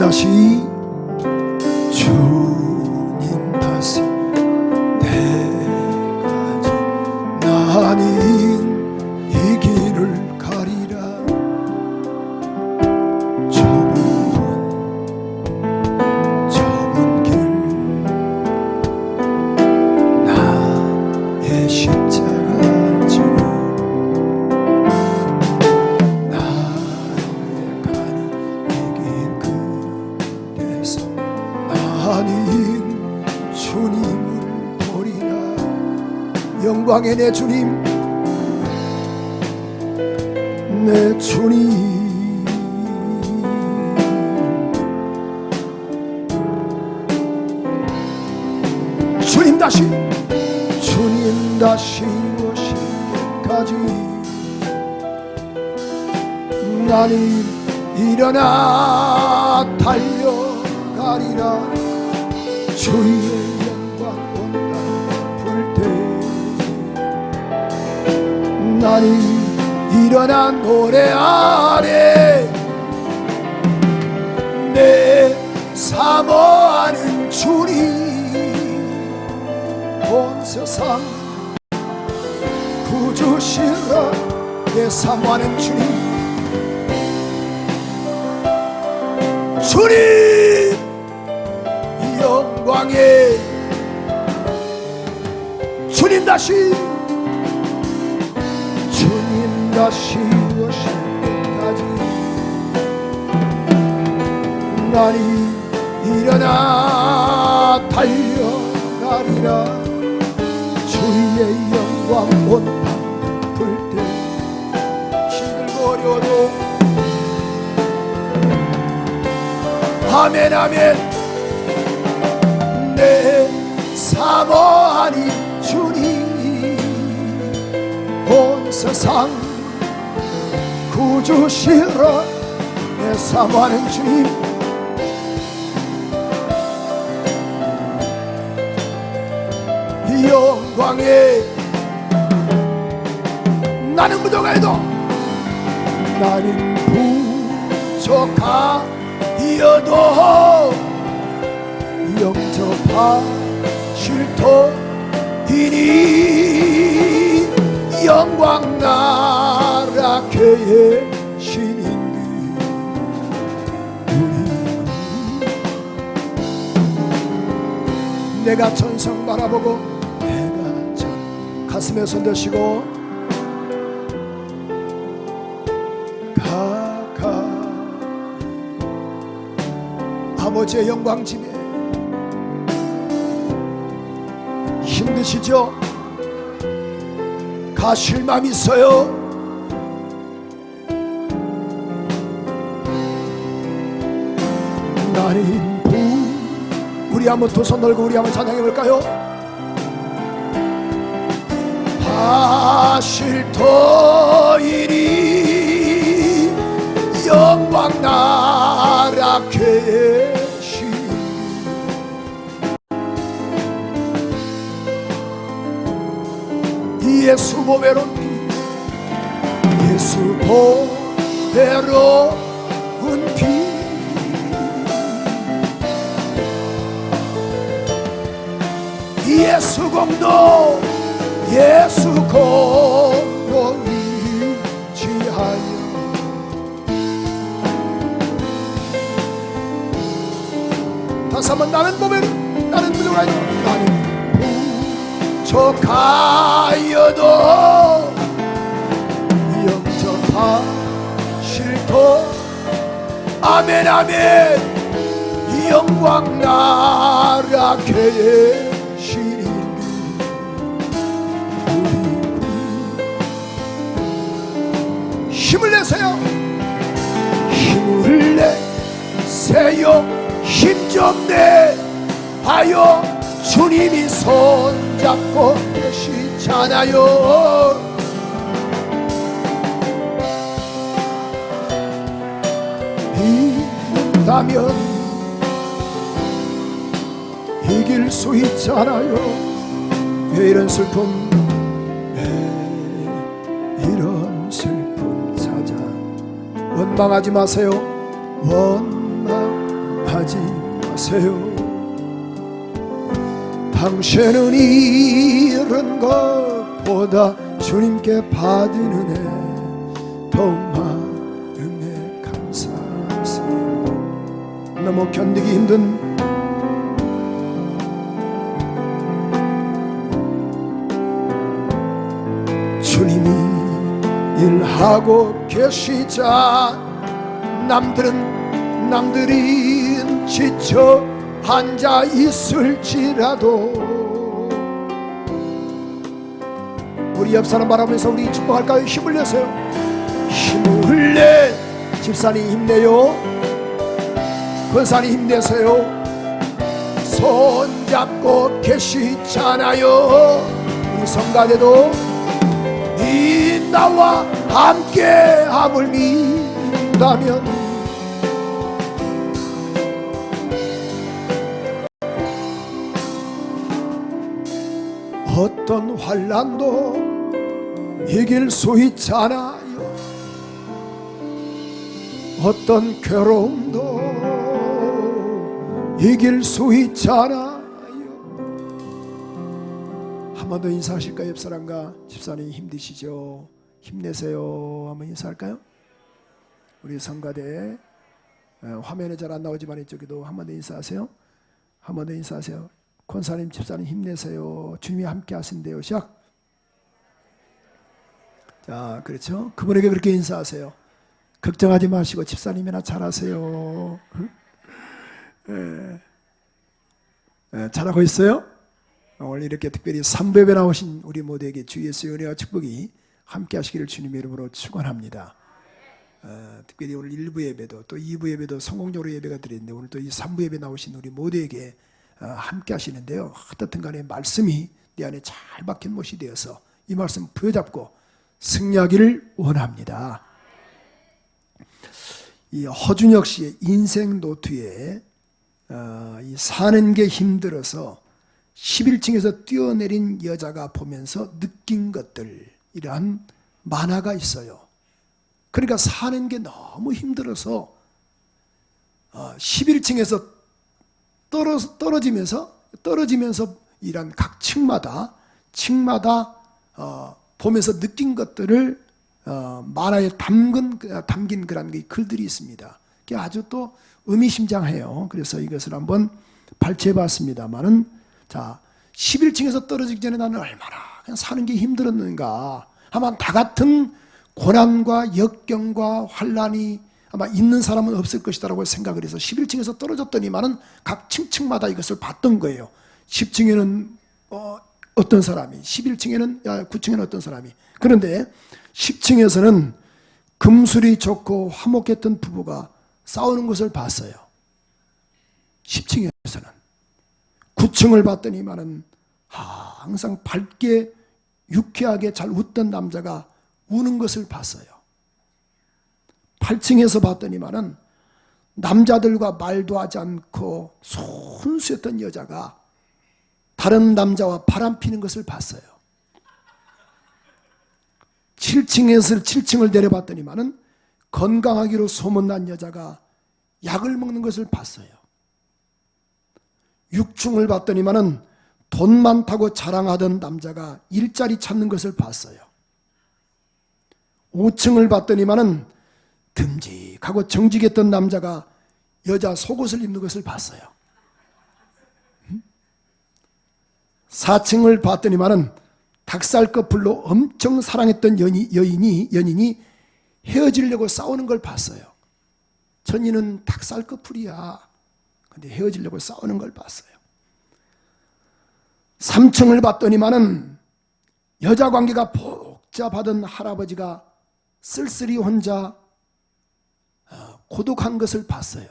다시 주님 다시 때까지 나는 이 길을 가리라. 좁은 길 나의 십자가 지고 나의 가는 이 길 끝에서 나는 주님을 보리라. 영광의 내 주님, 내 주님. 주님 다시 오실 때까지 나는 일어나 달려가리라. 주의 영광 온다 불때 나는 일어나 노래하네. 내 사모하는 주님, 온 세상 구주시라. 내 사모하는 주님, 주님 영광의 주님 다시 오실 때까지 나는 일어나 달려가리라. 주의 영광 온다 불때 힘들고 어려워도 아멘 아멘. 내 사모하니 주님, 온 세상 구주시라. 내 사모하는 주님, 이 영광에 나는 부족하여도 나는 부족하여도 영접하실 터이니 영광 나라 계시니 내가 천성 바라보고 내가 전 가슴에 손 드시고 가까이 아버지의 영광 집에 힘드시죠? 가실 마음 있어요? 나는 우리 한번 두 손 들고 우리 한번 찬양해 볼까요? 하실 터이니 영광 나라 계시 예수 보배로운 피 예수 보배로운 피 예수 공도 예수 공도 위지하여 다시 한번 나는 보면 나는 부족하여 나는 부족하여도 영접하실 터 아멘 아멘. 이 영광 나라 계시니 힘을 내세요. 힘을 내세요. 힘 좀 내봐요. 주님이 손잡고 계시잖아요. 믿는다면 이길 수 있잖아요. 왜 이런 슬픔, 왜 이런 슬픔 찾아 원망하지 마세요. 원망하지 힘내세요. 당신은 이런 것보다 주님께 받은 은혜 더욱 많음에 감사하세요. 너무 견디기 힘든 주님이 일하고 계시자 남들이 지쳐 앉아 있을지라도 우리 옆 사람 바라보면서 우리 축복할까요? 힘을 내세요. 힘을 내. 집사님 힘내요. 권사님 힘내세요. 손잡고 계시잖아요. 우리 성가대도 이 나와 함께함을 믿다면 어떤 환난도 이길 수 있잖아요. 어떤 괴로움도 이길 수 있잖아요. 한 번 더 인사하실까요? 옆사람과 집사님 힘드시죠? 힘내세요. 한번 인사할까요? 우리 성가대 화면에 잘 안 나오지만 이쪽에도 한 번 더 인사하세요. 한 번 더 인사하세요. 권사님, 집사님 힘내세요. 주님이 함께 하신대요. 시작. 자, 그렇죠? 그분에게 그렇게 인사하세요. 걱정하지 마시고 집사님이나 잘하세요. 잘하고 있어요? 오늘 이렇게 특별히 3부에 나오신 우리 모두에게 주 예수의 은혜와 축복이 함께 하시기를 주님의 이름으로 축원합니다. 특별히 오늘 1부 예배도 또 2부 예배도 성공적으로 예배가 드렸는데 오늘 또 이 3부 예배 나오신 우리 모두에게 함께 하시는데요. 어떻든 간에 말씀이 내 안에 잘 박힌 못이 되어서 이 말씀 부여잡고 승리하기를 원합니다. 이 허준혁 씨의 인생 노트에 이 사는 게 힘들어서 11층에서 뛰어내린 여자가 보면서 느낀 것들, 이러한 만화가 있어요. 그러니까 사는 게 너무 힘들어서 11층에서 떨어지면서 이런 각 층마다 보면서 느낀 것들을 만화에 담긴 그런 글들이 있습니다. 그게 아주 또 의미심장해요. 그래서 이것을 한번 발췌해봤습니다만은, 자, 11층에서 떨어지기 전에 나는 얼마나 그냥 사는 게 힘들었는가. 아마 다 같은 고난과 역경과 환난이 아마 있는 사람은 없을 것이다라고 생각을 해서 11층에서 떨어졌더니만은 각 층층마다 이것을 봤던 거예요. 10층에는 어떤 사람이, 11층에는 9층에는 어떤 사람이. 그런데 10층에서는 금술이 좋고 화목했던 부부가 싸우는 것을 봤어요. 10층에서는. 9층을 봤더니만은 항상 밝게 유쾌하게 잘 웃던 남자가 우는 것을 봤어요. 8층에서 봤더니만은 남자들과 말도 하지 않고 순수했던 여자가 다른 남자와 바람 피는 것을 봤어요. 7층을 내려봤더니만은 건강하기로 소문난 여자가 약을 먹는 것을 봤어요. 6층을 봤더니만은 돈 많다고 자랑하던 남자가 일자리 찾는 것을 봤어요. 5층을 봤더니만은 듬직하고 정직했던 남자가 여자 속옷을 입는 것을 봤어요. 4층을 봤더니만은 닭살 커플로 엄청 사랑했던 연인이 헤어지려고 싸우는 걸 봤어요. 전인은 닭살 커플이야. 근데 헤어지려고 싸우는 걸 봤어요. 3층을 봤더니만은 여자 관계가 복잡하던 할아버지가 쓸쓸히 혼자 고독한 것을 봤어요.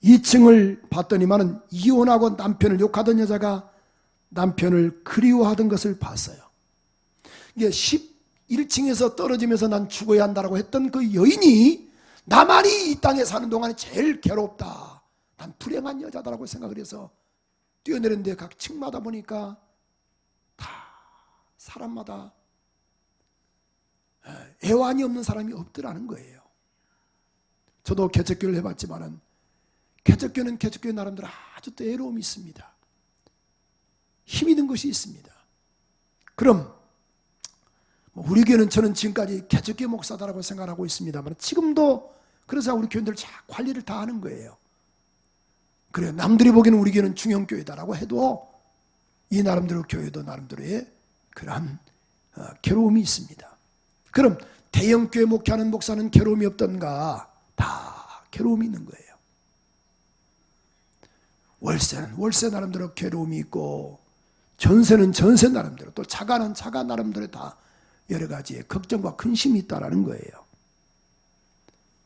2층을 봤더니만은 이혼하고 남편을 욕하던 여자가 남편을 그리워하던 것을 봤어요. 이게 11층에서 떨어지면서 난 죽어야 한다라고 했던 그 여인이 나만이 이 땅에 사는 동안에 제일 괴롭다. 난 불행한 여자다라고 생각을 해서 뛰어내렸는데 각 층마다 보니까 다 사람마다 애환이 없는 사람이 없더라는 거예요. 저도 개척교회를 해봤지만은 개척교는 개척교 나름대로 아주 또 애로움이 있습니다. 힘이 든 것이 있습니다. 그럼 우리 교회는 저는 지금까지 개척교 목사다라고 생각하고 있습니다만 지금도 그래서 우리 교인들 잘 관리를 다 하는 거예요. 그래요. 남들이 보기에는 우리 교회는 중형교회다라고 해도 이 나름대로 교회도 나름대로의 그러한 괴로움이 있습니다. 그럼 대형교회 목회하는 목사는 괴로움이 없던가? 다 괴로움이 있는 거예요. 월세는 월세 나름대로 괴로움이 있고 전세는 전세 나름대로 또 차가는 차가 나름대로 다 여러 가지의 걱정과 근심이 있다라는 거예요.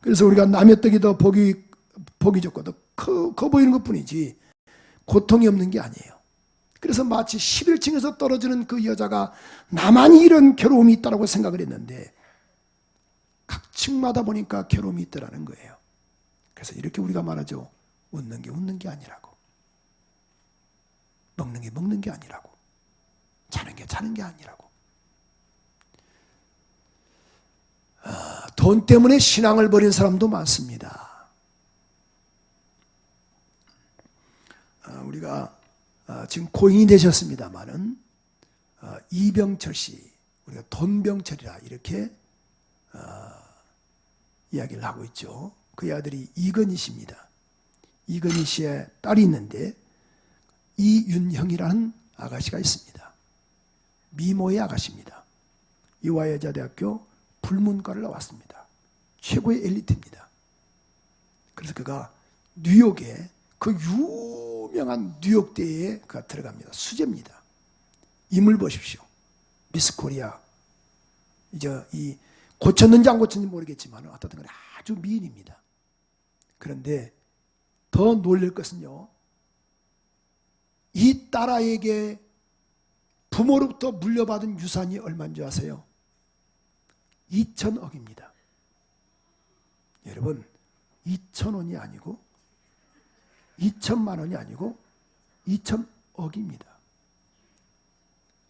그래서 우리가 남의 떡이 더 보기 좋고 더 커 보이는 것뿐이지 고통이 없는 게 아니에요. 그래서 마치 11층에서 떨어지는 그 여자가 나만이 이런 괴로움이 있다고 생각을 했는데 각 층마다 보니까 괴로움이 있더라는 거예요. 그래서 이렇게 우리가 말하죠. 웃는 게 웃는 게 아니라고. 먹는 게 먹는 게 아니라고. 자는 게 자는 게 아니라고. 돈 때문에 신앙을 버린 사람도 많습니다. 우리가 지금 고인이 되셨습니다마는 이병철 씨, 우리가 돈병철이라 이렇게 이야기를 하고 있죠. 그의 아들이 이건희 씨입니다. 이건희 씨의 딸이 있는데 이윤형이라는 아가씨가 있습니다. 미모의 아가씨입니다. 이화여자대학교 불문과를 나왔습니다. 최고의 엘리트입니다. 그래서 그가 뉴욕에 그 유명한 뉴욕대에 그가 들어갑니다. 수재입니다. 인물 보십시오. 미스 코리아. 이제 이 고쳤는지 안 고쳤는지 모르겠지만 어떻든 간에 아주 미인입니다. 그런데 더 놀랄 것은요. 이 딸아이에게 부모로부터 물려받은 유산이 얼마인 줄 아세요? 2천억입니다. 여러분 2천원이 아니고 2천만 원이 아니고 2천억입니다.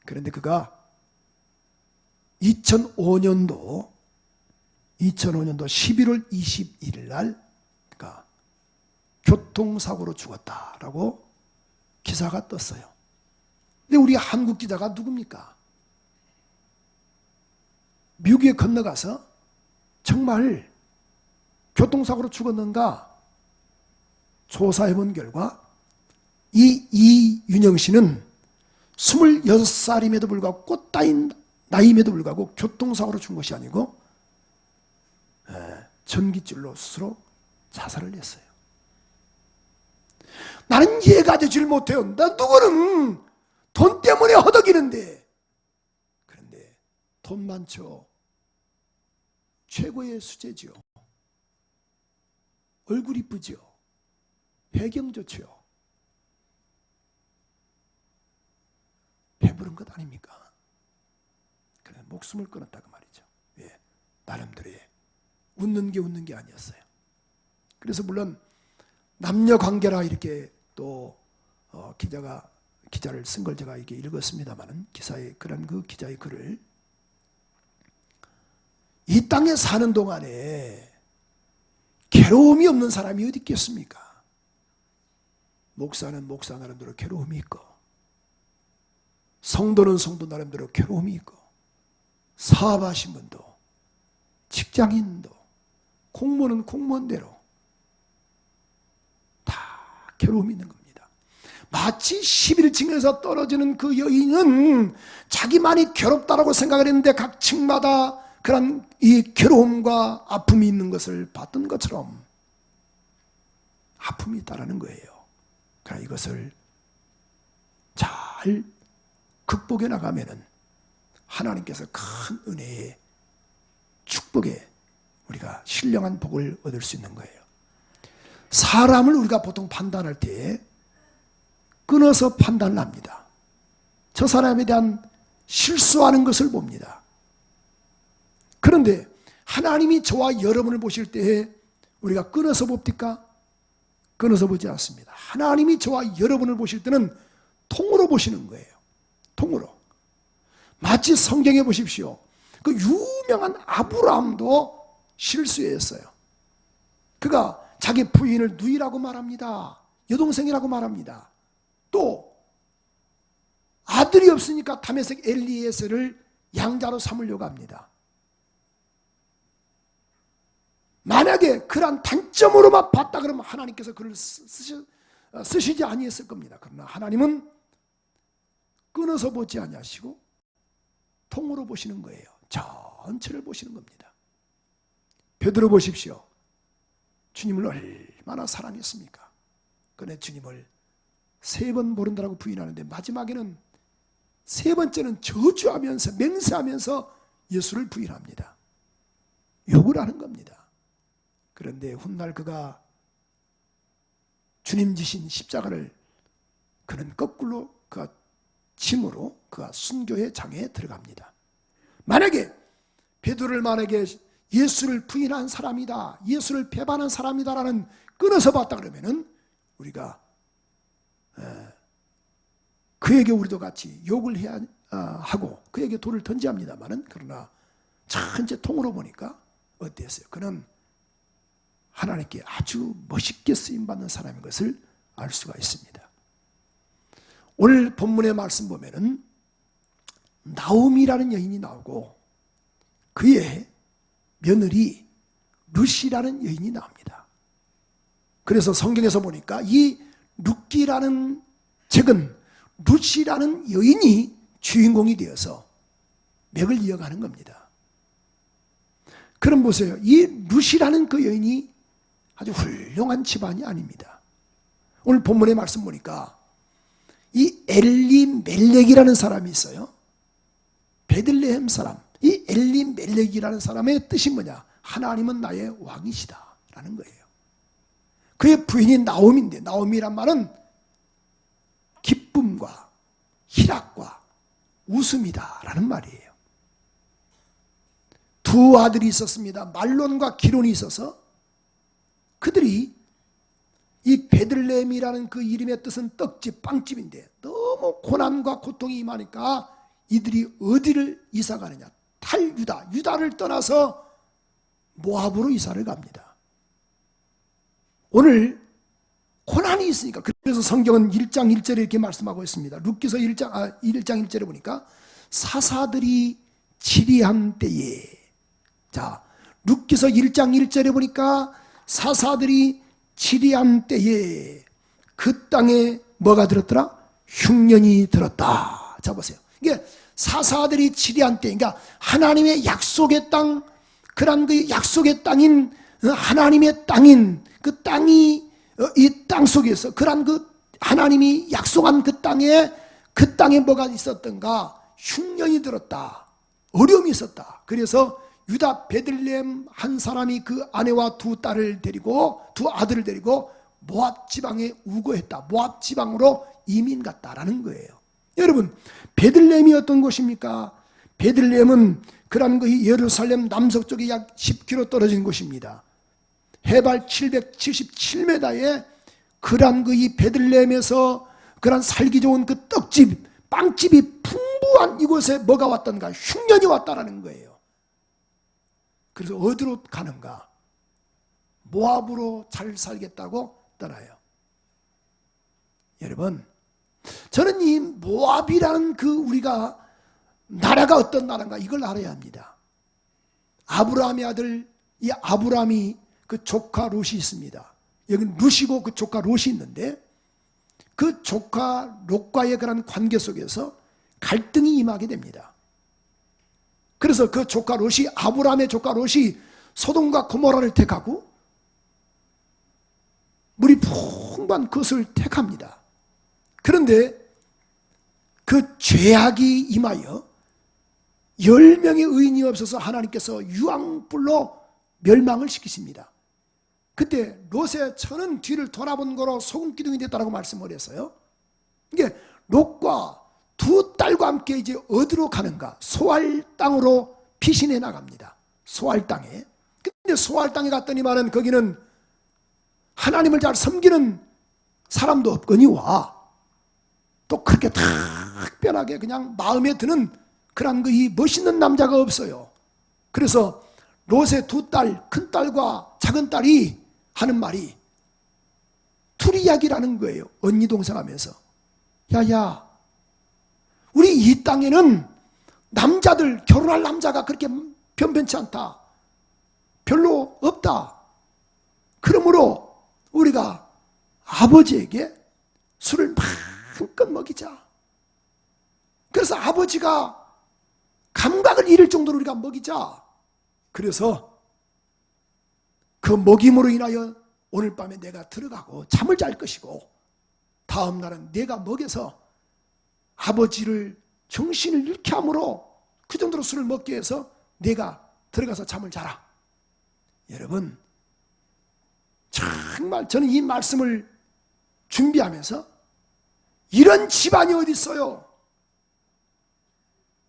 그런데 그가 2005년도 11월 21일 날 그가 교통사고로 죽었다라고 기사가 떴어요. 근데 우리 한국 기자가 누굽니까? 미국에 건너가서 정말 교통사고로 죽었는가 조사해본 결과 이윤영 씨는 26살임에도 불구하고 꽃다인 나이임에도 불구하고 교통사고로 죽은 것이 아니고 전기줄로 스스로 자살을 했어요. 나는 이해가 되질 못해요. 누구는 돈 때문에 허덕이는데 그런데 돈 많죠. 최고의 수재죠. 얼굴 이쁘죠. 배경 좋죠. 배부른 것 아닙니까? 그래 목숨을 끊었다 그 말이죠. 예, 나름대로의 웃는 게 아니었어요. 그래서 물론 남녀 관계라 이렇게 또 기자를 쓴 걸 제가 이렇게 읽었습니다만은 기사의 그런 그 기자의 글을 이 땅에 사는 동안에 괴로움이 없는 사람이 어디 있겠습니까? 목사는 목사 나름대로 괴로움이 있고 성도는 성도 나름대로 괴로움이 있고 사업하신 분도 직장인도 공무원은 공무원대로 다 괴로움이 있는 겁니다. 마치 11층에서 떨어지는 그 여인은 자기만이 괴롭다라고 생각을 했는데 각 층마다 그런 이 괴로움과 아픔이 있는 것을 봤던 것처럼 아픔이 있다라는 거예요. 그러나 이것을 잘 극복해 나가면은 하나님께서 큰 은혜의 축복에 우리가 신령한 복을 얻을 수 있는 거예요. 사람을 우리가 보통 판단할 때 끊어서 판단을 합니다. 저 사람에 대한 실수하는 것을 봅니다. 그런데 하나님이 저와 여러분을 보실 때에 우리가 끊어서 봅니까? 끊어서 보지 않습니다. 하나님이 저와 여러분을 보실 때는 통으로 보시는 거예요. 통으로. 마치 성경에 보십시오. 그 유명한 아브라함도 실수했어요. 그가 자기 부인을 누이라고 말합니다. 여동생이라고 말합니다. 또 아들이 없으니까 다메섹 엘리에셀을 양자로 삼으려고 합니다. 만약에 그러한 단점으로만 봤다 그러면 하나님께서 그를 쓰시지 아니했을 겁니다. 그러나 하나님은 끊어서 보지 아니하시고 통으로 보시는 거예요. 전체를 보시는 겁니다. 베드로 보십시오. 주님을 얼마나 사랑했습니까? 그런데 주님을 3번 모른다라고 부인하는데 마지막에는 3번째는 저주하면서 맹세하면서 예수를 부인합니다. 욕을 하는 겁니다. 그런데 훗날 그가 주님 지신 십자가를 그는 거꾸로 그가 짐으로 그가 순교의 장에 들어갑니다. 만약에 베드로를 만약에 예수를 부인한 사람이다, 예수를 배반한 사람이다라는 끊어서 봤다 그러면은 우리가 그에게 우리도 같이 욕을 해야 하고 그에게 돌을 던져야 합니다만은, 그러나 전체 통으로 보니까 어땠어요? 그는 하나님께 아주 멋있게 쓰임받는 사람인 것을 알 수가 있습니다. 오늘 본문의 말씀 보면은 나오미라는 여인이 나오고 그의 며느리 룻이라는 여인이 나옵니다. 그래서 성경에서 보니까 이 룻기라는 책은 룻이라는 여인이 주인공이 되어서 맥을 이어가는 겁니다. 그럼 보세요. 이 룻이라는 그 여인이 아주 훌륭한 집안이 아닙니다. 오늘 본문의 말씀 보니까 이 엘리멜렉이라는 사람이 있어요. 베들레헴 사람. 이 엘리멜렉이라는 사람의 뜻이 뭐냐? 하나님은 나의 왕이시다 라는 거예요. 그의 부인이 나오미인데, 나오미란 말은 기쁨과 희락과 웃음이다 라는 말이에요. 두 아들이 있었습니다. 말론과 기론이 있어서 그들이 이 베들레헴이라는 그 이름의 뜻은 떡집, 빵집인데 너무 고난과 고통이 임하니까 이들이 어디를 이사 가느냐? 탈유다, 유다를 떠나서 모압으로 이사를 갑니다. 오늘 고난이 있으니까, 그래서 성경은 1장 1절에 이렇게 말씀하고 있습니다. 룻기서 1장 1절에 보니까 사사들이 치리한 때에, 자, 룻기서 1장 1절에 보니까 사사들이 치리한 때에 그 땅에 뭐가 들었더라? 흉년이 들었다. 자, 보세요. 이게 사사들이 치리한 때, 그러니까 하나님의 약속의 땅, 그런 그 약속의 땅인 하나님의 땅인 그 땅이 이 땅 속에서 그런 그 하나님이 약속한 그 땅에 뭐가 있었던가? 흉년이 들었다. 어려움이 있었다. 그래서 유다 베들레헴 한 사람이 그 아내와 두 아들을 데리고 모압 지방에 우거했다. 모압 지방으로 이민 갔다라는 거예요. 여러분, 베들레헴이 어떤 곳입니까? 베들레헴은 그런 그 예루살렘 남서쪽에 약 10km 떨어진 곳입니다. 해발 777m에 그런 그 이 베들레헴에서 그런 살기 좋은 그 떡집, 빵집이 풍부한 이곳에 뭐가 왔던가? 흉년이 왔다라는 거예요. 그래서 어디로 가는가? 모압으로 잘 살겠다고 떠나요. 여러분, 저는 이 모압이라는 그 우리가 나라가 어떤 나라인가 이걸 알아야 합니다. 아브라함의 아들 이 아브라함이 그 조카 롯이 있습니다. 여기 룻이고 그 조카 롯이 있는데 그 조카 롯과의 그런 관계 속에서 갈등이 임하게 됩니다. 그래서 그 조카 롯이, 아브라함의 조카 롯이 소돔과 고모라를 택하고 물이 풍부한 그것을 택합니다. 그런데 그 죄악이 임하여 10명의 의인이 없어서 하나님께서 유황불로 멸망을 시키십니다. 그때 롯의 처는 뒤를 돌아본 거로 소금기둥이 됐다고 말씀을 했어요. 이게 롯과 두 딸과 함께 이제 어디로 가는가? 소알 땅으로 피신해 나갑니다. 소알 땅에. 근데 소알 땅에 갔더니만은 거기는 하나님을 잘 섬기는 사람도 없거니와 또 그렇게 특별하게 그냥 마음에 드는 그런 그 이 멋있는 남자가 없어요. 그래서 롯의 두 딸, 큰 딸과 작은 딸이 하는 말이 둘이 이야기라는 거예요. 언니 동생 하면서. 야야, 우리 이 땅에는 남자들, 결혼할 남자가 그렇게 변변치 않다. 별로 없다. 그러므로 우리가 아버지에게 술을 마음껏 먹이자. 그래서 아버지가 감각을 잃을 정도로 우리가 먹이자. 그래서 그 먹임으로 인하여 오늘 밤에 내가 들어가고 잠을 잘 것이고 다음 날은 내가 먹여서 아버지를 정신을 잃게 함으로 그 정도로 술을 먹게 해서 내가 들어가서 잠을 자라. 여러분, 정말 저는 이 말씀을 준비하면서 이런 집안이 어디 있어요?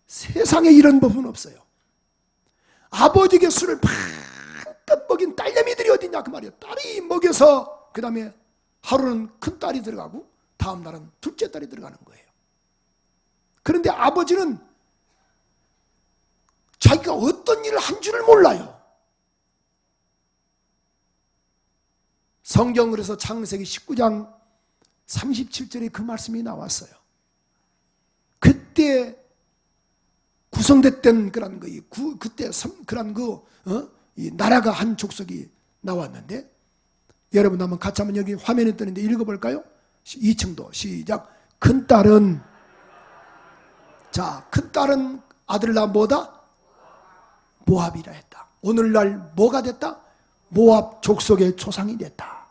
세상에 이런 법은 없어요. 아버지에게 술을 팍 먹인 딸내미들이 어디 있냐 그 말이에요. 딸이 먹여서 그 다음에 하루는 큰 딸이 들어가고 다음 날은 둘째 딸이 들어가는 거예요. 그런데 아버지는 자기가 어떤 일을 한 줄을 몰라요. 성경 그래서 창세기 19장 37절에 그 말씀이 나왔어요. 그때 구성됐던 그런 그때 그런 이 나라가 한 족속이 나왔는데, 여러분 한번 같이 한번 여기 화면에 뜨는데 읽어볼까요? 2층도 시작. 큰 딸은 아들을 낳아 뭐다? 모압이라 했다. 오늘날 뭐가 됐다? 모압 족속의 조상이 됐다.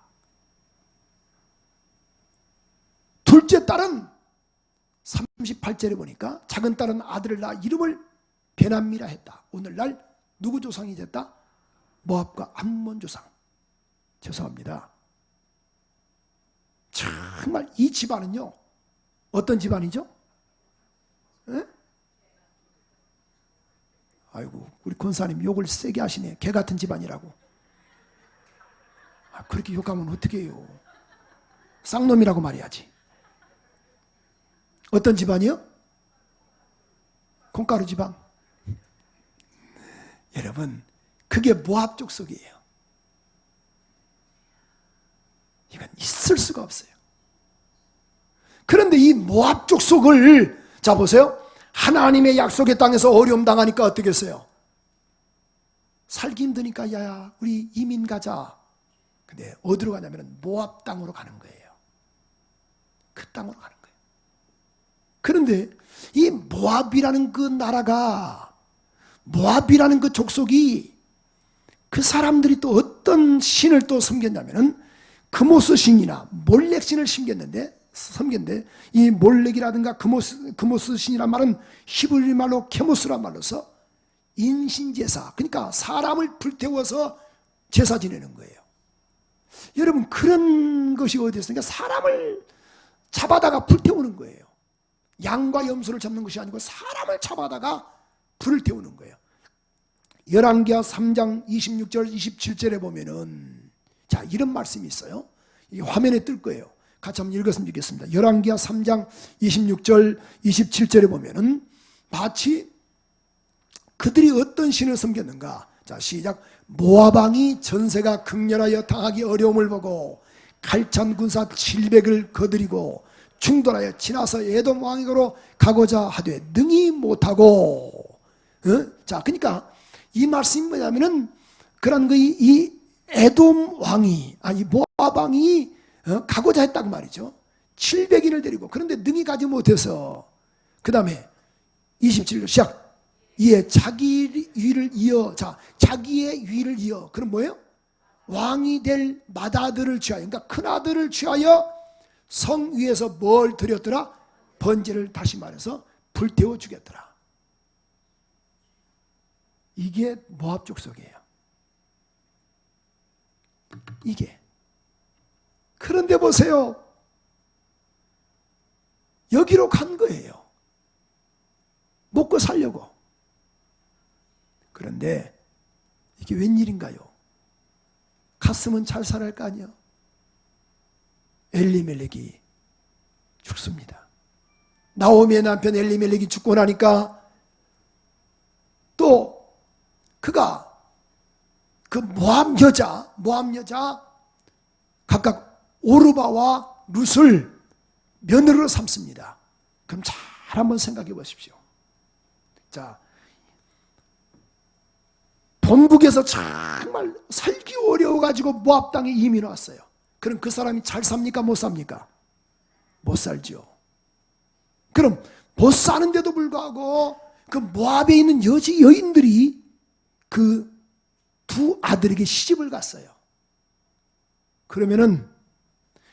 둘째 딸은 38절에 보니까 작은 딸은 아들을 낳아 이름을 베남미라 했다. 오늘날 누구 조상이 됐다? 모압과 암몬 조상. 죄송합니다. 정말 이 집안은요, 어떤 집안이죠? 에? 아이고, 우리 권사님 욕을 세게 하시네. 개 같은 집안이라고. 그렇게 욕하면 어떻게 해요? 쌍놈이라고 말해야지. 어떤 집안이요? 콩가루 집안. 여러분, 그게 모압 족속이에요. 이건 있을 수가 없어요. 그런데 이 모압 족속을, 자 보세요. 하나님의 약속의 땅에서 어려움 당하니까 어떻게 했어요? 살기 힘드니까 야야 우리 이민 가자. 근데 어디로 가냐면 모압 땅으로 가는 거예요. 그 땅으로 가는 거예요. 그런데 이 모압이라는 그 나라가, 모압이라는 그 족속이, 그 사람들이 또 어떤 신을 또 섬겼냐면은 그모스 신이나 몰렉 신을 섬겼는데 이 몰렉이라든가 그모스 신이란 말은 히브리 말로 케모스란 말로서 인신제사, 그러니까 사람을 불태워서 제사 지내는 거예요. 여러분, 그런 것이 어디 있습니까? 사람을 잡아다가 불태우는 거예요. 양과 염소를 잡는 것이 아니고 사람을 잡아다가 불을 태우는 거예요. 열왕기하 3장 26절 27절에 보면은 자, 이런 말씀이 있어요. 이 화면에 뜰 거예요. 같이 한번 읽었으면 좋겠습니다. 열왕기하 3장 26절 27절에 보면은 마치 그들이 어떤 신을 섬겼는가. 자, 시작. 모압 왕이 전세가 극렬하여 당하기 어려움을 보고 칼찬 군사 700을 거느리고 충돌하여 지나서 에돔 왕에게로 가고자 하되 능히 못하고. 자, 그러니까 이 말씀이 뭐냐면은 그런 이 에돔 왕이, 아니 모압 왕이 가고자 했다고 말이죠. 700인을 데리고. 그런데 능히 가지 못해서 그 다음에 27절 시작. 이에 자기 위를 이어, 자, 자기의 위를 이어. 그럼 뭐예요? 왕이 될 맏아들을 취하여, 그러니까 큰아들을 취하여 성 위에서 뭘 드렸더라? 번제를, 다시 말해서 불태워 주겠더라. 이게 모압 족속이에요. 이게. 그런데 보세요. 여기로 간 거예요. 먹고 살려고. 그런데 이게 웬일인가요? 갔으면 잘 살아야 할 거 아니에요? 엘리멜렉이 죽습니다. 나오미의 남편 엘리멜렉이 죽고 나니까 또 그가 그 모압 여자 각각 오르바와 룻을 며느리로 삼습니다. 그럼 잘 한번 생각해 보십시오. 자, 본국에서 정말 살기 어려워가지고 모압 땅에 이민 왔어요. 그럼 그 사람이 잘 삽니까? 못 삽니까? 못 살죠. 그럼 못 사는데도 불구하고 그 모압에 있는 여인들이 그 두 아들에게 시집을 갔어요. 그러면은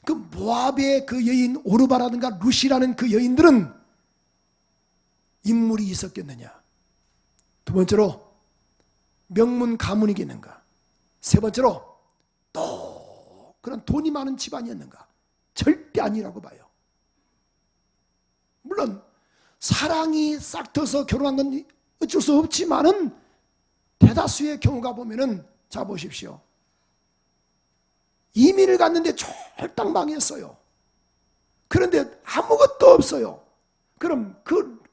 그 모압의 그 여인 오르바라든가 룻이라는 그 여인들은 인물이 있었겠느냐? 두 번째로 명문 가문이겠는가? 세 번째로 또 그런 돈이 많은 집안이었는가? 절대 아니라고 봐요. 물론 사랑이 싹트서 결혼한 건 어쩔 수 없지만은 대다수의 경우가 보면은 자 보십시오. 이민을 갔는데 쫄딱 망했어요. 그런데 아무것도 없어요. 그럼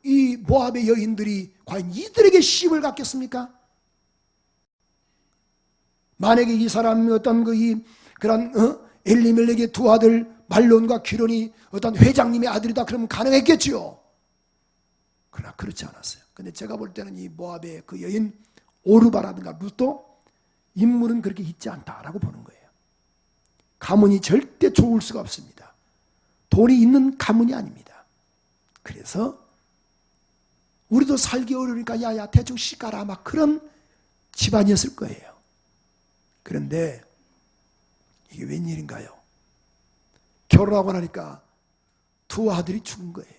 이 모압의 여인들이 과연 이들에게 시집을 갔겠습니까? 만약에 이 사람이 어떤 그런 엘리멜렉의 두 아들 말론과 기론이 어떤 회장님의 아들이다 그러면 가능했겠지요. 그러나 그렇지 않았어요. 근데 제가 볼 때는 이 모압의 그 여인 오르바라든가 룻도 인물은 그렇게 있지 않다라고 보는 거예요. 가문이 절대 좋을 수가 없습니다. 돈이 있는 가문이 아닙니다. 그래서 우리도 살기 어려우니까 야야 대충 시가라 막 그런 집안이었을 거예요. 그런데 이게 웬일인가요? 결혼하고 나니까 두 아들이 죽은 거예요.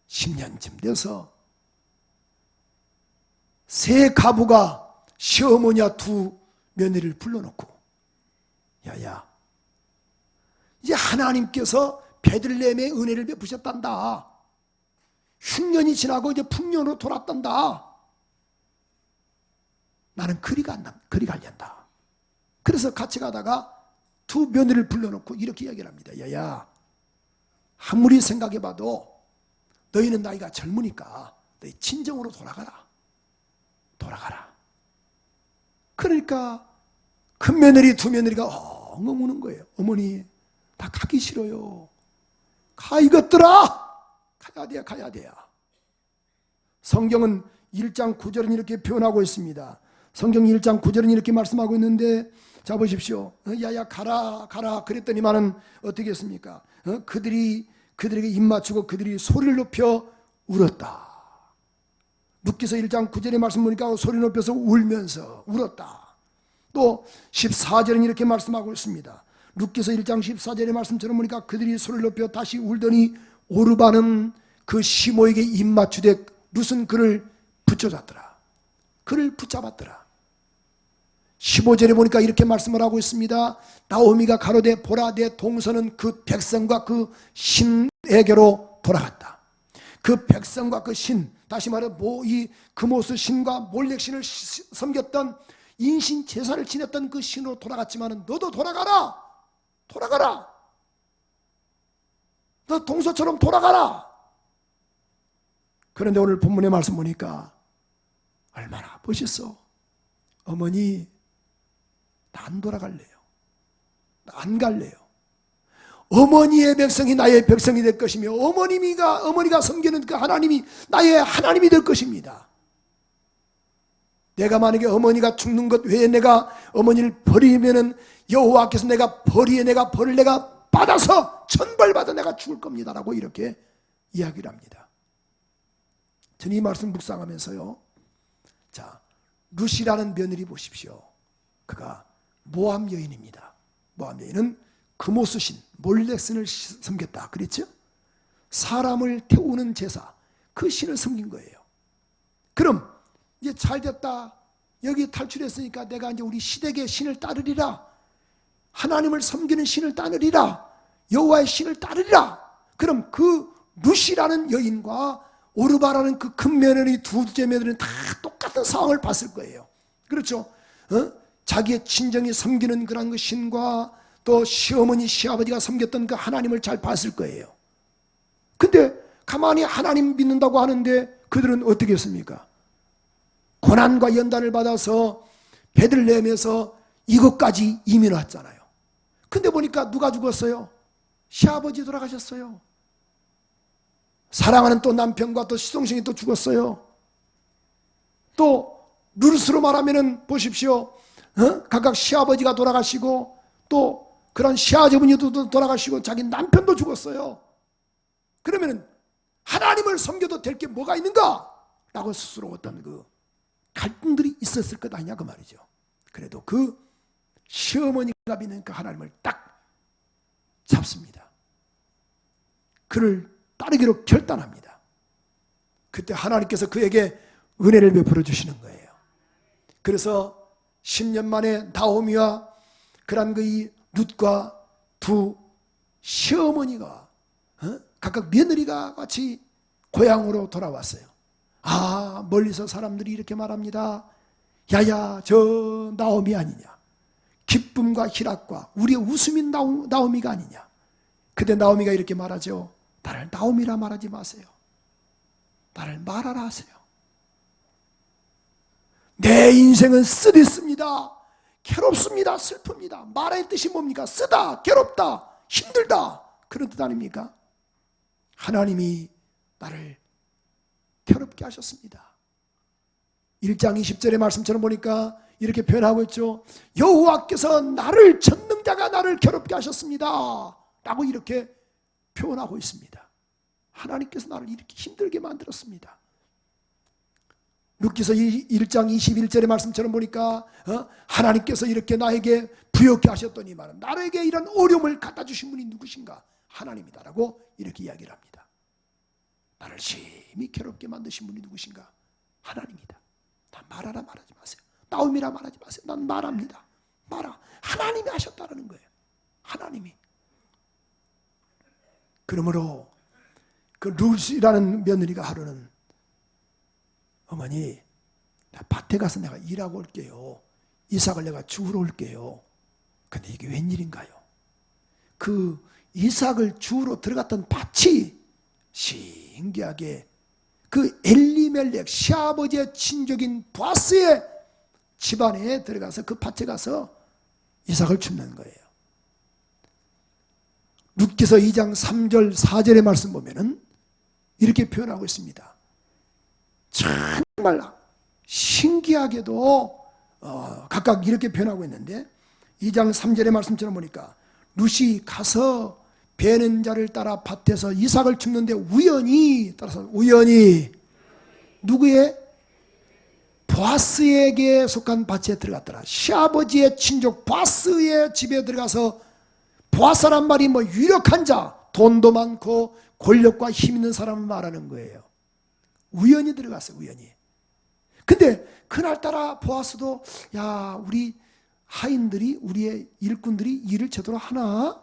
10년쯤 돼서 새 가부가 시어머니와 두 며느리를 불러놓고 야야 이제 하나님께서 베들레헴의 은혜를 베푸셨단다. 흉년이 지나고 이제 풍년으로 돌았단다. 나는 그리 갈련다. 그래서 같이 가다가 두 며느리를 불러놓고 이렇게 이야기를 합니다. 야야 아무리 생각해봐도 너희는 나이가 젊으니까 너희 친정으로 돌아가라. 그러니까 큰 며느리 두 며느리가 엉엉 우는 거예요. 어머니 다 가기 싫어요. 가 이것들아. 가야 돼야. 성경은 1장 9절은 이렇게 표현하고 있습니다. 성경 1장 9절은 이렇게 말씀하고 있는데 자 보십시오. 야야 가라 그랬더니만은 어떻게 했습니까? 그들에게 입 맞추고 그들이 소리를 높여 울었다. 룻기서 1장 9절의 말씀 보니까 소리 높여서 울면서 울었다. 또 14절은 이렇게 말씀하고 있습니다. 룻기서 1장 14절의 말씀처럼 보니까 그들이 소리를 높여 다시 울더니 오르바는 그 시모에게 입 맞추되 룻은 그를 붙여잡더라. 그를 붙잡았더라. 15절에 보니까 이렇게 말씀을 하고 있습니다. 나오미가 가로되 보라 내 동서는 그 백성과 그 신에게로 돌아갔다. 그 백성과 그 신, 다시 말해 이 그모스 신과 몰렉 신을 섬겼던 인신 제사를 지냈던 그 신으로 돌아갔지만 너도 돌아가라. 너 동서처럼 돌아가라. 그런데 오늘 본문의 말씀 보니까 얼마나 멋있어. 어머니 나 안 돌아갈래요. 나 안 갈래요. 어머니의 백성이 나의 백성이 될 것이며 어머니가 섬기는 그 하나님이 나의 하나님이 될 것입니다. 내가 만약에 어머니가 죽는 것 외에 내가 어머니를 버리면은 여호와께서 내가 벌을 내가 받아서 천벌받아 내가 죽을 겁니다라고 이렇게 이야기를 합니다. 저는 이 말씀 묵상하면서요. 자, 룻이라는 며느리 보십시오. 그가 모압 여인입니다. 모압 여인은 그모스 신, 몰렉신을 섬겼다. 그랬죠? 사람을 태우는 제사, 그 신을 섬긴 거예요. 그럼 이제 잘 됐다. 여기 탈출했으니까 내가 이제 우리 시댁의 신을 따르리라. 하나님을 섬기는 신을 따르리라. 여호와의 신을 따르리라. 그럼 그 룻이라는 여인과 오르바라는 그 큰 며느리 두째 며느리는 다 똑같은 상황을 봤을 거예요. 그렇죠? 자기의 친정이 섬기는 그런 그 신과 또 시어머니 시아버지가 섬겼던 그 하나님을 잘 봤을 거예요. 근데 가만히 하나님 믿는다고 하는데 그들은 어떻게 했습니까? 고난과 연단을 받아서 베들레헴에서 이것까지 이민 왔잖아요. 근데 보니까 누가 죽었어요? 시아버지 돌아가셨어요. 사랑하는 또 남편과 또 시동생이 또 죽었어요. 또 루스로 말하면은 보십시오. 각각 시아버지가 돌아가시고 또 그런 시아버지도 돌아가시고 자기 남편도 죽었어요. 그러면은 하나님을 섬겨도 될 게 뭐가 있는가? 라고 스스로 어떤 그 갈등들이 있었을 것 아니냐 그 말이죠. 그래도 그 시어머니가 믿는 그 하나님을 딱 잡습니다. 그를 따르기로 결단합니다. 그때 하나님께서 그에게 은혜를 베풀어 주시는 거예요. 그래서 10년 만에 나오미와 그런 그 룻과 두 시어머니가 각각 며느리가 같이 고향으로 돌아왔어요. 아, 멀리서 사람들이 이렇게 말합니다. 야야, 저 나오미 아니냐? 기쁨과 희락과 우리의 웃음이 나오미가 아니냐? 그때 나오미가 이렇게 말하죠. 나를 나오미라 말하지 마세요. 나를 말하라 하세요. 내 인생은 쓰디습니다. 괴롭습니다. 슬픕니다. 말의 뜻이 뭡니까? 쓰다, 괴롭다, 힘들다. 그런 뜻 아닙니까? 하나님이 나를 괴롭게 하셨습니다. 1장 20절의 말씀처럼 보니까 이렇게 표현하고 있죠. 여호와께서 나를 전능자가 나를 괴롭게 하셨습니다. 라고 이렇게 표현하고 있습니다. 하나님께서 나를 이렇게 힘들게 만들었습니다. 룻기서 1장 21절의 말씀처럼 보니까 하나님께서 이렇게 나에게 부욕해 하셨더니 말은 나에게 이런 어려움을 갖다 주신 분이 누구신가? 하나님이다라고 이렇게 이야기를 합니다. 나를 심히 괴롭게 만드신 분이 누구신가? 하나님이다. 나 말하라 말하지 마세요. 나오미라 말하지 마세요. 난 말합니다. 말아. 하나님이 하셨다는 거예요. 하나님이. 그러므로 그 룻이라는 며느리가 하루는 어머니, 나 밭에 가서 내가 일하고 올게요. 이삭을 내가 주우러 올게요. 근데 이게 웬일인가요? 그 이삭을 주우러 들어갔던 밭이 신기하게 그 엘리멜렉 시아버지의 친족인 보아스의 집안에 들어가서 그 밭에 가서 이삭을 줍는 거예요. 룻기서 2장 3절 4절의 말씀 보면은 이렇게 표현하고 있습니다. 정말 신기하게도 각각 이렇게 표현하고 있는데 2장 3절의 말씀처럼 보니까 룻이 가서 베는 자를 따라 밭에서 이삭을 줍는데 우연히 누구의? 보아스에게 속한 밭에 들어갔더라. 시아버지의 친족 보아스의 집에 들어가서 보아스란 말이 뭐 유력한 자, 돈도 많고 권력과 힘 있는 사람을 말하는 거예요. 우연히 들어갔어요. 우연히. 근데 그날따라 보아스도 야, 우리 하인들이, 우리의 일꾼들이 일을 제대로 하나?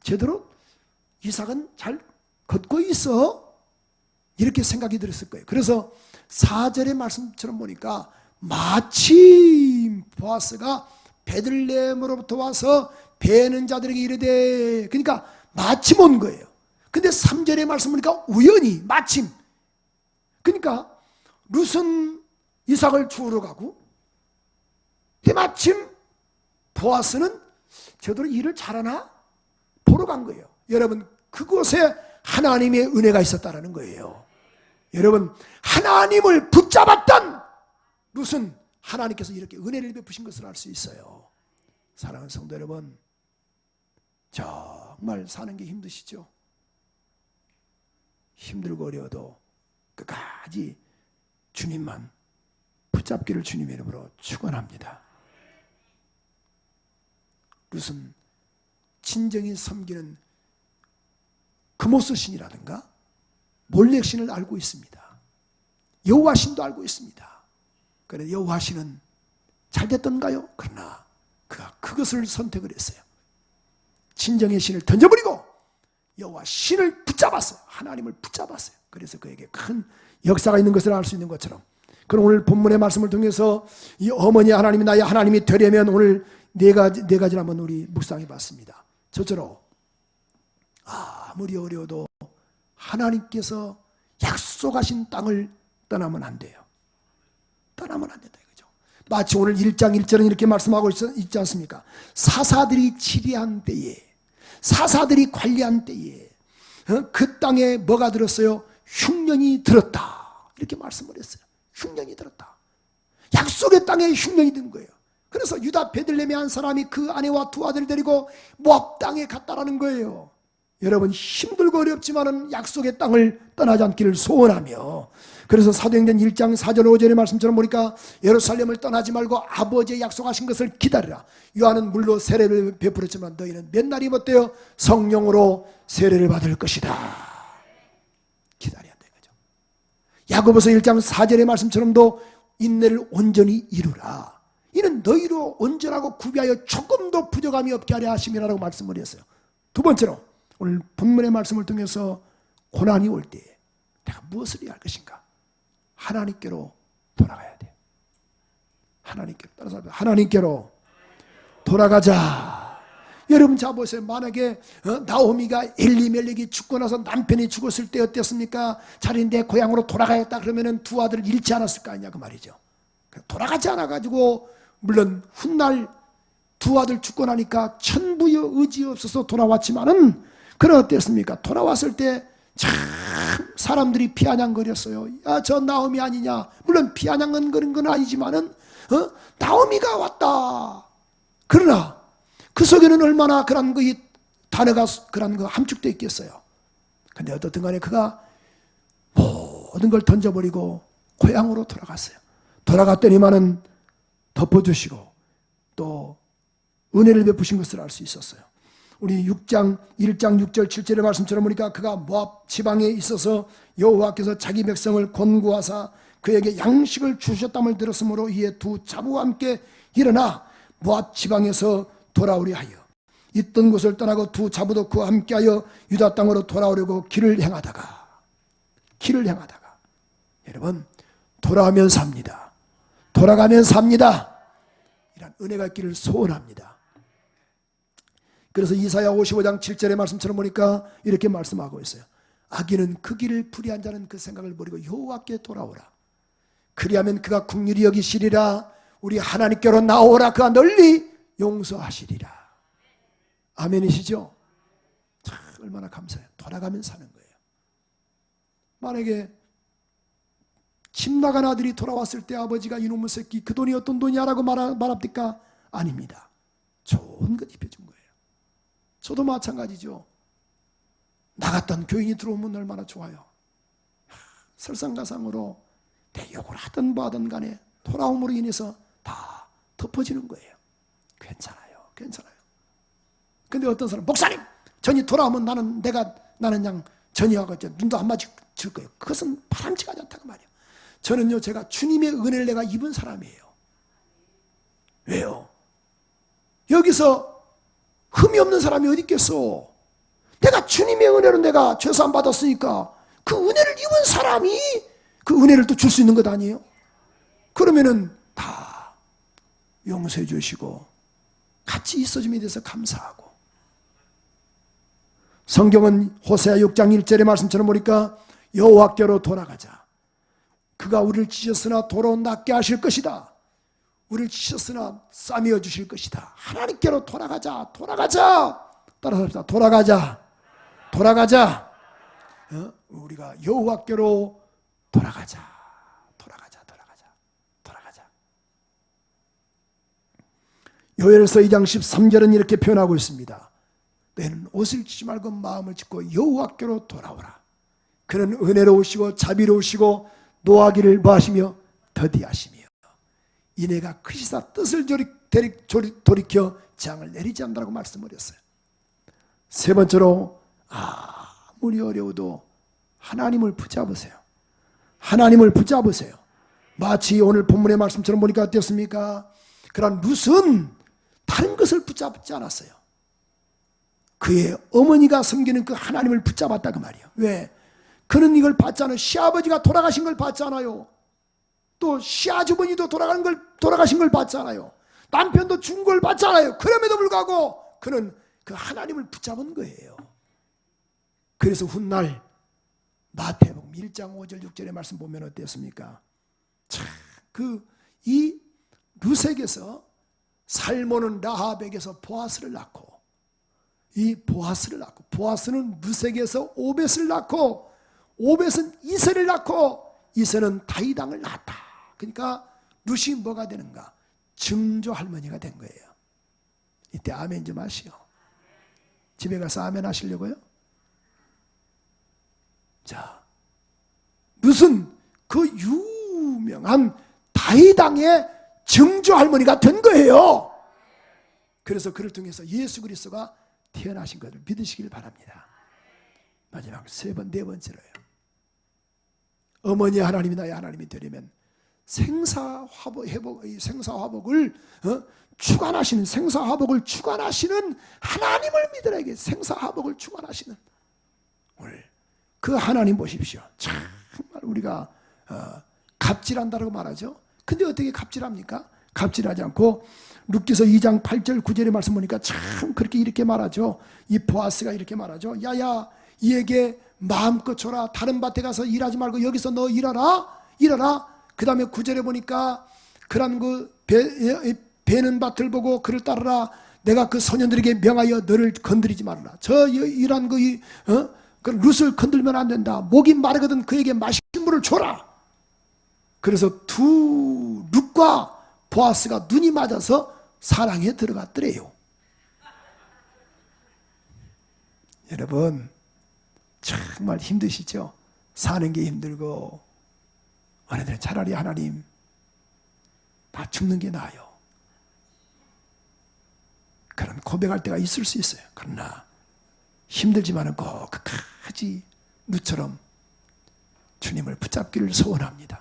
제대로 이삭은 잘 걷고 있어? 이렇게 생각이 들었을 거예요. 그래서 4절의 말씀처럼 보니까 마침 보아스가 베들레헴으로부터 와서 베는 자들에게 이르되, 그러니까 마침 온 거예요. 근데 3절의 말씀 보니까 우연히 마침. 그러니까 룻은 이삭을 주우러 가고 때마침 보아스는 저들은 일을 잘하나 보러 간 거예요. 여러분, 그곳에 하나님의 은혜가 있었다는 거예요. 여러분, 하나님을 붙잡았던 룻은 하나님께서 이렇게 은혜를 베푸신 것을 알 수 있어요. 사랑하는 성도 여러분, 정말 사는 게 힘드시죠? 힘들고 어려워도 끝까지 주님만 붙잡기를 주님의 이름으로 축원합니다. 룻은 진정히 섬기는 그모스 신이라든가 몰렉 신을 알고 있습니다. 여호와 신도 알고 있습니다. 그런데 여호와 신은 잘 됐던가요? 그러나 그가 그것을 선택을 했어요. 진정의 신을 던져버리고 여호와 신을 붙잡았어요. 하나님을 붙잡았어요. 그래서 그에게 큰 역사가 있는 것을 알 수 있는 것처럼, 그럼 오늘 본문의 말씀을 통해서 이 어머니 하나님이 나의 하나님이 되려면 오늘 네 가지를 한번 우리 묵상해 봤습니다. 첫째로, 아무리 어려워도 하나님께서 약속하신 땅을 떠나면 안 돼요. 떠나면 안 된다 이거죠. 마치 오늘 1장 1절은 이렇게 말씀하고 있지 않습니까? 사사들이 치리한 때에, 사사들이 관리한 때에 그 땅에 뭐가 들었어요? 흉년이 들었다. 이렇게 말씀을 했어요. 흉년이 들었다. 약속의 땅에 흉년이 든 거예요. 그래서 유다 베들레헴의 한 사람이 그 아내와 두 아들을 데리고 모압 땅에 갔다라는 거예요. 여러분, 힘들고 어렵지만은 약속의 땅을 떠나지 않기를 소원하며, 그래서 사도행전 1장 4절 5절의 말씀처럼 보니까 예루살렘을 떠나지 말고 아버지의 약속하신 것을 기다리라. 요한은 물로 세례를 베풀었지만 너희는 몇 날이 못되어 성령으로 세례를 받을 것이다. 기다려야 돼, 그죠? 야고보서 1장 4절의 말씀처럼도 인내를 온전히 이루라. 이는 너희로 온전하고 구비하여 조금도 부족함이 없게 하려 하심이라고 말씀을 했어요. 두 번째로 오늘 본문의 말씀을 통해서 고난이 올 때 내가 무엇을 해야 할 것인가? 하나님께로 돌아가야 돼. 하나님께로, 따라서 하나님께로 돌아가자. 여러분, 자 보세요. 만약에 나오미가 엘리멜렉이 죽고 나서 남편이 죽었을 때 어땠습니까? 자리 내 고향으로 돌아가야겠다 그러면은 두 아들을 잃지 않았을 거 아니냐 그 말이죠. 돌아가지 않아가지고, 물론 훗날 두 아들 죽고 나니까 천부의 의지 없어서 돌아왔지만은, 그는 어땠습니까? 돌아왔을 때 참 사람들이 피아냥거렸어요. 야, 저 나오미 아니냐? 물론 피아냥거리는 건 아니지만은 나오미가 왔다. 그러나 그 속에는 얼마나 그런 그 단어가 그런 거 함축되어 있겠어요. 근데 어떻든 간에 그가 모든 걸 던져버리고 고향으로 돌아갔어요. 돌아갔더니만은 덮어주시고 또 은혜를 베푸신 것을 알 수 있었어요. 우리 1장 6절 7절의 말씀처럼 보니까 그가 모압 지방에 있어서 여호와께서 자기 백성을 권고하사 그에게 양식을 주셨담을 들었으므로 이에 두 자부와 함께 일어나 모압 지방에서 돌아오려 하여 있던 곳을 떠나고 두 자부도 그와 함께하여 유다 땅으로 돌아오려고 길을 행하다가 여러분, 돌아오면 삽니다. 돌아가면 삽니다. 이런 은혜가 있기를 소원합니다. 그래서 이사야 55장 7절의 말씀처럼 보니까 이렇게 말씀하고 있어요. 악인은 그 길을 불의한 자는 그 생각을 버리고 여호와께 돌아오라. 그리하면 그가 긍휼히 여기시리라. 우리 하나님께로 나오라. 그가 널리 용서하시리라. 아멘이시죠? 참 얼마나 감사해요. 돌아가면 사는 거예요. 만약에 집 나간 아들이 돌아왔을 때 아버지가 이놈의 새끼 그 돈이 어떤 돈이야라고 말합니까? 아닙니다. 좋은 것 입혀준 거예요. 저도 마찬가지죠. 나갔던 교인이 들어오면 얼마나 좋아요. 설상가상으로 내 욕을 하든 뭐하든 간에 돌아옴으로 인해서 다 덮어지는 거예요. 괜찮아요. 근데 어떤 사람, 목사님 전이 돌아오면 나는 그냥 전이하고 눈도 안 맞을 거예요. 그것은 바람직하지 않다고 말이에요. 저는요, 제가 주님의 은혜를 내가 입은 사람이에요. 왜요? 여기서 흠이 없는 사람이 어디 있겠어? 내가 주님의 은혜로 내가 죄사함 받았으니까 그 은혜를 입은 사람이 그 은혜를 또 줄 수 있는 것 아니에요? 그러면은 다 용서해 주시고 같이 있어줌에 대해서 감사하고. 성경은 호세아 6장 1절의 말씀처럼 보니까 여호와께로 돌아가자. 그가 우리를 찢었으나 도로 낫게 하실 것이다. 우리를 치셨으나 싸매어 주실 것이다. 하나님께로 돌아가자. 따라서 돌아가자. 우리가 여호와께로 돌아가자. 요엘서 2장 13절은 이렇게 표현하고 있습니다. 너희는 옷을 찢지 말고 마음을 찢고 여호와께로 돌아오라. 그는 은혜로우시고 자비로우시고 노하기를 뭐하시며 더디하시며 이내가 크시사 뜻을 돌이켜 재앙을 내리지 않는다고 말씀을 했어요. 세 번째로 아무리 어려워도 하나님을 붙잡으세요. 마치 오늘 본문의 말씀처럼 보니까 어땠습니까? 그런 룻은 다른 것을 붙잡지 않았어요. 그의 어머니가 섬기는 그 하나님을 붙잡았다 그 말이에요. 왜? 그는 이걸 봤잖아요. 시아버지가 돌아가신 걸 봤잖아요. 또 시아주머니도 돌아가신 걸 봤잖아요. 남편도 죽은 걸 봤잖아요. 그럼에도 불구하고 그는 그 하나님을 붙잡은 거예요. 그래서 훗날 마태복음 1장 5절 6절의 말씀 보면 어땠습니까? 참 이 루색에서 살몬은 라합에게서 보아스를 낳고, 이 보아스를 낳고, 보아스는 루색에서 오벳을 낳고, 오벳은 이세를 낳고, 이세는 다이당을 낳았다. 그러니까 룻이 뭐가 되는가? 증조 할머니가 된 거예요. 이때 아멘 좀 하시오. 집에 가서 아멘 하시려고요? 자, 룻은 그 유명한 다이당의 증조 할머니가 된 거예요. 그래서 그를 통해서 예수 그리스도가 태어나신 것을 믿으시길 바랍니다. 마지막 네 번째로요. 어머니 하나님이 나의 하나님이 되려면 생사화복을 주관하시는 하나님을 믿으라. 이게 생사화복을 주관하시는, 오늘 그 하나님 보십시오. 정말 우리가 갑질한다고 말하죠. 근데 어떻게 갑질합니까? 갑질하지 않고 룻기서 2장 8절 9절의 말씀 보니까 참 그렇게 이렇게 말하죠. 이 보아스가 이렇게 말하죠. 야야, 이에게 마음껏 줘라. 다른 밭에 가서 일하지 말고 여기서 너 일하라. 그 다음에 9절에 보니까 그런 베는 밭을 보고 그를 따르라. 내가 그 소년들에게 명하여 너를 건드리지 말라. 이런 그 룻을 건들면 안 된다. 목이 마르거든 그에게 마실 물을 줘라. 그래서 두 룻과 보아스가 눈이 맞아서 사랑에 들어갔더래요. 여러분, 정말 힘드시죠? 사는 게 힘들고, 어느들은 차라리 하나님 다 죽는 게 나아요. 그런 고백할 때가 있을 수 있어요. 그러나 힘들지만은 꼭 끝까지 룻처럼 주님을 붙잡기를 소원합니다.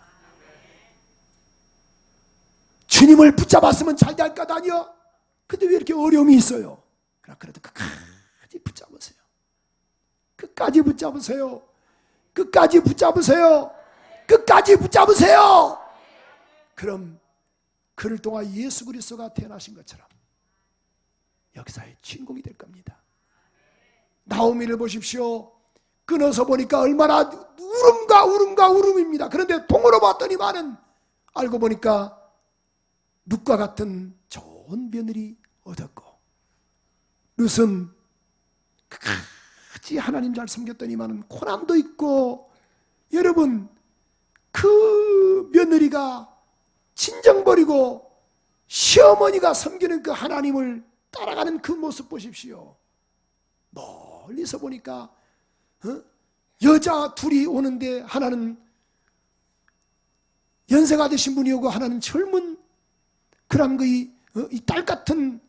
주님을 붙잡았으면 잘 될 것 아니요? 근데 왜 이렇게 어려움이 있어요? 그래도 끝까지 붙잡으세요. 끝까지 붙잡으세요. 끝까지 붙잡으세요. 끝까지 붙잡으세요. 그럼 그를 통해 예수 그리스도가 태어나신 것처럼 역사의 주인공이 될 겁니다. 나오미를 보십시오. 끊어서 보니까 얼마나 울음입니다. 그런데 통으로 봤더니만은 알고 보니까 룻과 같은 좋은 며느리 얻었고, 룻은 끝까지 하나님 잘 섬겼더니만은 고난도 있고, 여러분 그 며느리가 친정 버리고 시어머니가 섬기는 그 하나님을 따라가는 그 모습 보십시오. 멀리서 보니까 여자 둘이 오는데 하나는 연세가 되신 분이 오고 하나는 젊은 그런 이 딸 같은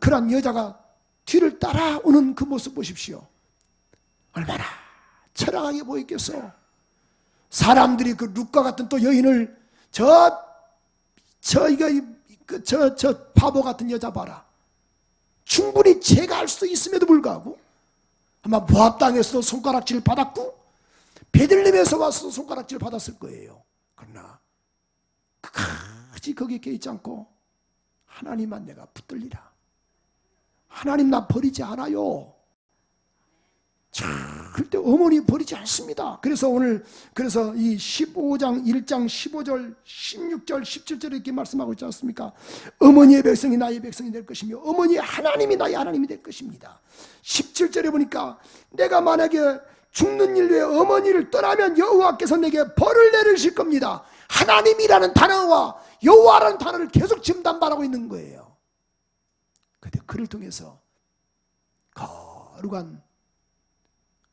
그런 여자가 뒤를 따라오는 그 모습 보십시오. 얼마나 처량하게 보였겠어. 사람들이 그 룻과 같은 또 여인을 저 바보 같은 여자 봐라. 충분히 제가 할 수도 있음에도 불구하고 아마 모압 땅에서도 손가락질 받았고 베들레헴에서 와서도 손가락질 받았을 거예요. 그러나 끝까지 거기에 깨있지 않고 하나님만 내가 붙들리라. 하나님 나 버리지 않아요. 절대 어머니 버리지 않습니다. 그래서 이 15장 1장 15절 16절 17절에 이렇게 말씀하고 있지 않습니까? 어머니의 백성이 나의 백성이 될 것이며 어머니의 하나님이 나의 하나님이 될 것입니다. 17절에 보니까 내가 만약에 죽는 일 외에 어머니를 떠나면 여호와께서 내게 벌을 내리실 겁니다. 하나님이라는 단어와 여호와라는 단어를 계속 지금 단발하고 있는 거예요. 그런데 그를 통해서 거룩한,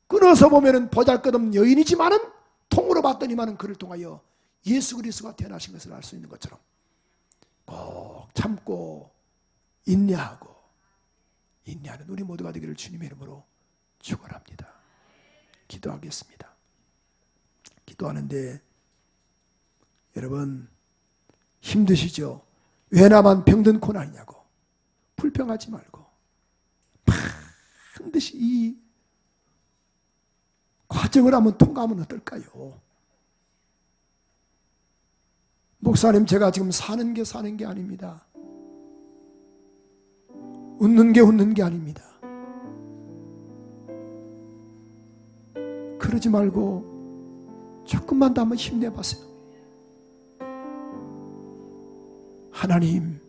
끊어서 보면은 보잘것없는 여인이지만은 통으로 봤더니만은 그를 통하여 예수 그리스도가 태어나신 것을 알 수 있는 것처럼 꼭 참고 인내하는 우리 모두가 되기를 주님의 이름으로 축원합니다. 기도하겠습니다. 기도하는데 여러분 힘드시죠? 왜 나만 병든 고난이냐고 불평하지 말고 반드시 이 과정을 한번 통과하면 어떨까요? 목사님, 제가 지금 사는 게 아닙니다. 웃는 게 아닙니다. 그러지 말고 조금만 더 한번 힘내보세요. 하나님,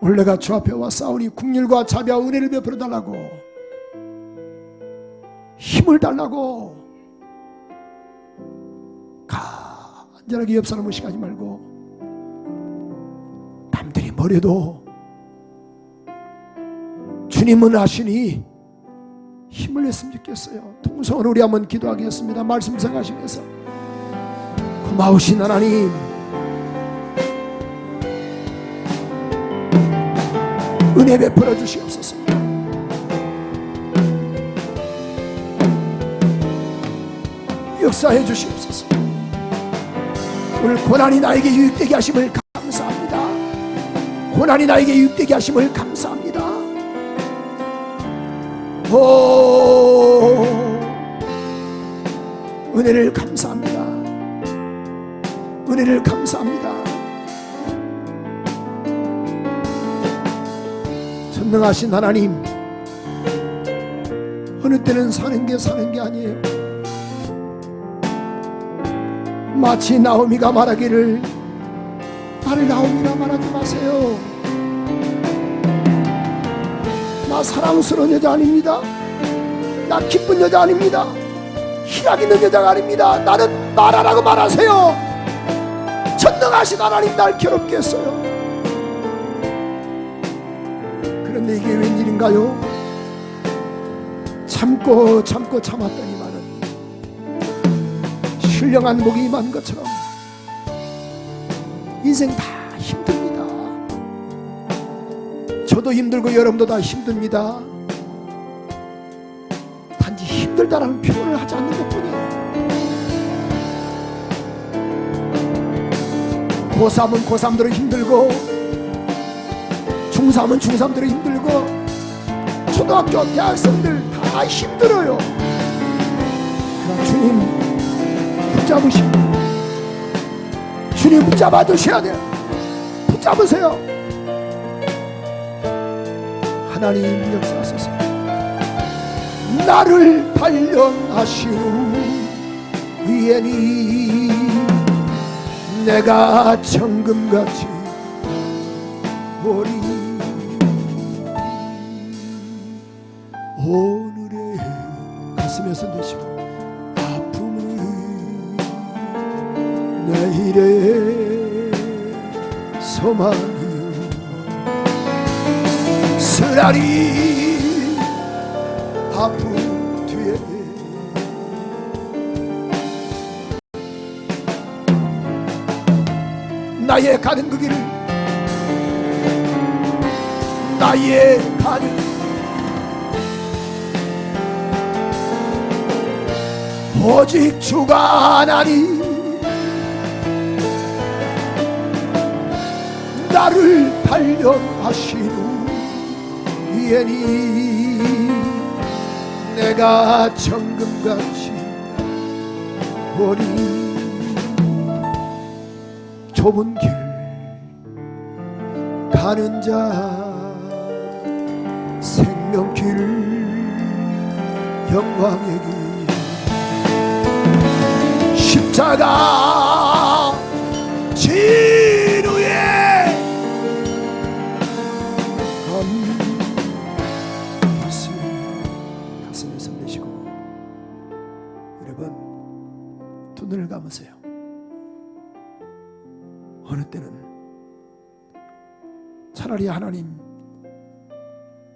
오늘 내가 주 앞에 와 싸우니 국률과 자비와 은혜를 베풀어 달라고, 힘을 달라고 간절하게 옆 사람을 무시하지 말고, 남들이 뭐래도 주님은 아시니 힘을 냈으면 좋겠어요. 통성으로 우리 한번 기도하겠습니다. 말씀 생각하시면서. 고마우신 하나님, 은혜 베풀어 주시옵소서. 역사해 주시옵소서. 오늘 고난이 나에게 유익되게 하심을 감사합니다. 고난이 나에게 유익되게 하심을 감사합니다. 오, 은혜를 감사합니다. 은혜를 감사합니다. 전능하신 하나님, 어느 때는 사는 게 아니에요. 마치 나오미가 말하기를, 나를 나오미라 말하지 마세요. 나 사랑스러운 여자 아닙니다. 나 기쁜 여자 아닙니다. 희락 있는 여자가 아닙니다. 나는 말하라고 말하세요. 전능하신 하나님, 날 괴롭게 했어요. 그런데 이게 웬일인가요? 참고 참았더니만은 신령한 복이 임한 것처럼 인생 다 힘듭니다. 저도 힘들고 여러분도 다 힘듭니다. 단지 힘들다라는 표현을 하지 않는 것뿐이에요. 고3은 고3대로 힘들고, 중3은 중3대로 힘들고, 초등학교 대학생들 다 힘들어요. 그러나 주님 붙잡으시고, 주님 붙잡아 주셔야 돼요. 붙잡으세요. 하나님 역사하소서. 나를 발견하시오. 위에니 내가 정금같이 오리. 오늘의 가슴에서 내쉬고 아픔은 내일의 소망이요. 쓰라리 아픔 뒤에 나의 가는 그 길을, 나의 가는 오직 주가 하나니 나를 발견하시는 위에니 내가 정금같이 오리. 좁은 길 가는 자 생명길 영광의 길 십자가 진우에 가슴에 손 대시고 여러분 두 눈을 감으세요. 어느 때는 차라리 하나님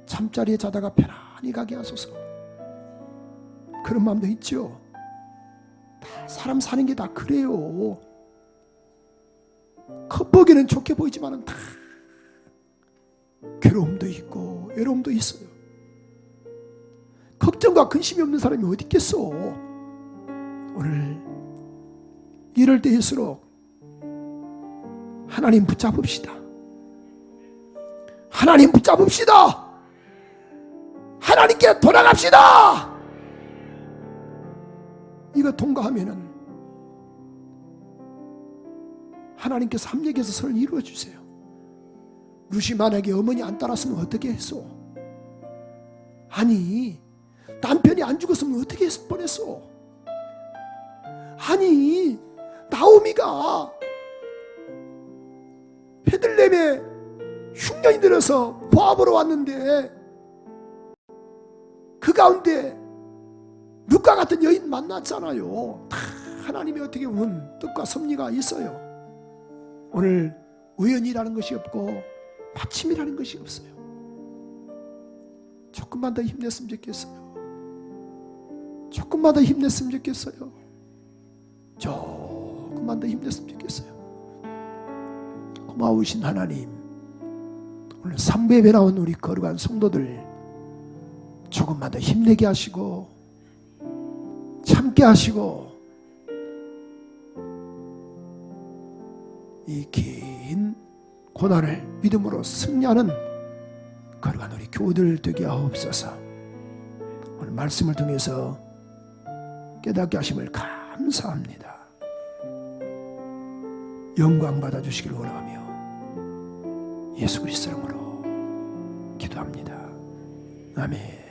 잠자리에 자다가 편안히 가게 하소서, 그런 마음도 있죠. 다 사람 사는 게 다 그래요. 겉보기는 좋게 보이지만 다 괴로움도 있고 외로움도 있어요. 걱정과 근심이 없는 사람이 어디 있겠어. 오늘 이럴 때일수록 하나님 붙잡읍시다. 하나님 붙잡읍시다. 하나님께 돌아갑시다. 이거 통과하면은 하나님께서 합력해서 선을 이루어 주세요. 루시 만약에 어머니 안 따랐으면 어떻게 했어? 아니 남편이 안 죽었으면 어떻게 했을 뻔했어? 아니 나오미가 베들레헴에 흉년이 들어서 보아보러 왔는데 그 가운데 룻과 같은 여인 만났잖아요. 다 하나님이 어떻게 보면 뜻과 섭리가 있어요. 오늘 우연이라는 것이 없고 마침이라는 것이 없어요. 조금만 더 힘냈으면 좋겠어요. 조금만 더 힘냈으면 좋겠어요. 조금만 더 힘냈으면 좋겠어요. 고마우신 하나님, 오늘 3부에 나온 우리 거룩한 성도들 조금만 더 힘내게 하시고 참게 하시고 이 긴 고난을 믿음으로 승리하는 거룩한 우리 교우들 되게 하옵소서. 오늘 말씀을 통해서 깨닫게 하심을 감사합니다. 영광 받아주시길 원하며 예수 그리스도 이름으로 기도합니다. 아멘.